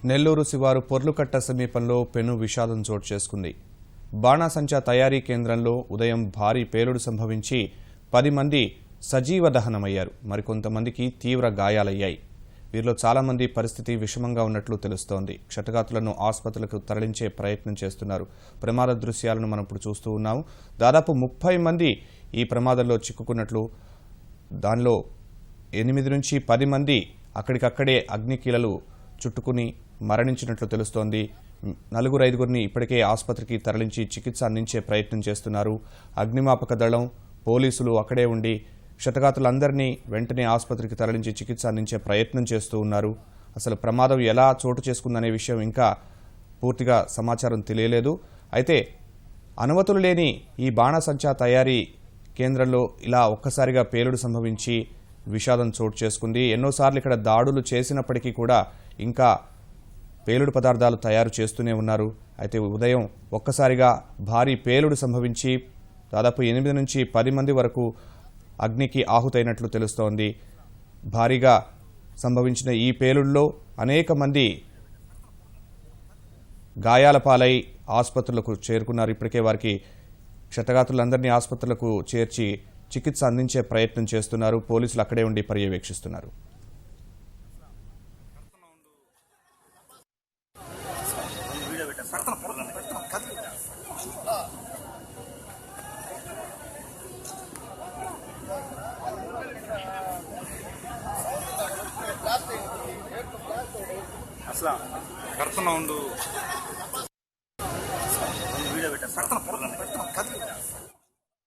నెల్లూరు శివారు పొర్లుకట్ట సమీపంలో పెను విషాదం చోటు చేసుకుంది. బాణాసంచా తయారీ కేంద్రంలో ఉదయం భారీ పేలుడు సంభవించి 10 మంది సజీవ దహనమయ్యారు. మరికొంతమందికి తీవ్ర గాయాలయ్యాయి. వీరిలో చాలా మంది పరిస్థితి విషమంగా ఉన్నట్లు తెలుస్తోంది. క్షతగాతులను ఆసుపత్రులకు తరలించే ప్రయత్నం చేస్తున్నారు. ప్రమాద దృశ్యాలను మనం ఇప్పుడు చూస్తూ ఉన్నాము. దాదాపు 30 మంది ఈ ప్రమాదంలో చిక్కుకున్నట్లు, దానిలో 8 నుంచి 10 మంది అక్కడికక్కడే అగ్నికీలలు చుట్టుకుని మరణించినట్లు తెలుస్తోంది. 4-5 ఇప్పటికే ఆసుపత్రికి తరలించి చికిత్స అందించే ప్రయత్నం చేస్తున్నారు. అగ్నిమాపక దళం, పోలీసులు అక్కడే ఉండి క్షతగాతులందరినీ వెంటనే ఆసుపత్రికి తరలించి చికిత్స అందించే ప్రయత్నం చేస్తూ ఉన్నారు. అసలు ప్రమాదం ఎలా చోటు చేసుకుందనే విషయం ఇంకా పూర్తిగా సమాచారం తెలియలేదు. అయితే అనుమతులు లేని ఈ బాణాసంచా తయారీ కేంద్రంలో ఇలా ఒక్కసారిగా పేలుడు సంభవించి విషాదం చోటు చేసుకుంది. ఎన్నోసార్లు ఇక్కడ దాడులు చేసినప్పటికీ కూడా ఇంకా పేలుడు పదార్థాలు తయారు చేస్తూనే ఉన్నారు. అయితే ఉదయం ఒక్కసారిగా భారీ పేలుడు సంభవించి దాదాపు 8 నుంచి 10 మంది వరకు అగ్నికి ఆహుతైనట్లు తెలుస్తోంది. భారీగా సంభవించిన ఈ పేలుడులో అనేక మంది గాయాల పాలై ఆసుపత్రులకు చేరుకున్నారు. ఇప్పటికే వారికి క్షతగాతులందరినీ ఆసుపత్రులకు చేర్చి చికిత్స అందించే ప్రయత్నం చేస్తున్నారు. పోలీసులు అక్కడే ఉండి పర్యవేక్షిస్తున్నారు. అసలు కడుతున్నా ఉండు వీడియో పెట్టాను.